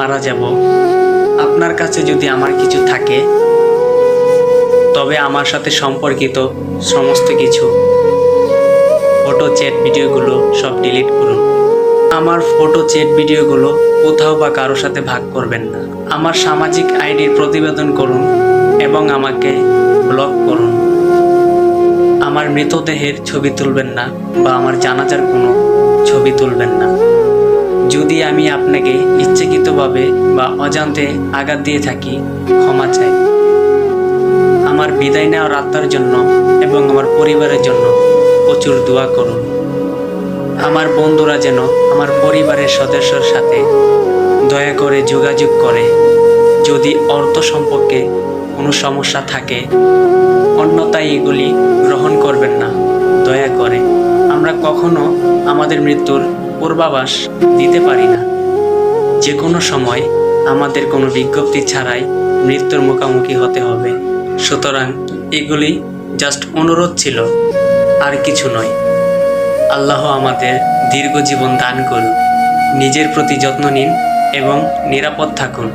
মারা যাব, আপনার কাছে যদি আমার কিছু থাকে তবে আমার সাথে সম্পর্কিত সমস্ত কিছু ফটো চ্যাট ভিডিওগুলো সব ডিলিট করুন। আমার ফটো চ্যাট ভিডিওগুলো কোথাও বা কারোর সাথে ভাগ করবেন না। আমার সামাজিক আইডির প্রতিবেদন করুন এবং আমাকে ব্লক করুন। আমার মৃতদেহের ছবি তুলবেন না বা আমার জানাজার কোনো ছবি তুলবেন না। যদি আমি আপনাকে ইচ্ছাকৃতভাবে বা অজান্তে আঘাত দিয়ে থাকি, ক্ষমা চাই। আমার বিদায় নেওয়ার আত্মার জন্য এবং আমার পরিবারের জন্য প্রচুর দোয়া করুন। আমার বন্ধুরা যেন আমার পরিবারের সদস্যর সাথে দয়া করে যোগাযোগ করে। যদি অর্থ সম্পর্কে কোনো সমস্যা থাকে, অন্যথায় এগুলি গ্রহণ করবেন না দয়া করে। আমরা কখনো আমাদের মৃত্যুর পূর্বাভাস দিতে পারি না। যে কোনো সময় আমাদের কোনো বিজ্ঞপ্তি ছাড়াই মৃত্যুর মুখোমুখি হতে হবে। সুতরাং এগুলি জাস্ট অনুরোধ ছিল, আর কিছু নয়। আল্লাহ আমাদের দীর্ঘ জীবন দান করুন। নিজের প্রতি যত্ন নিন এবং নিরাপদ থাকুন।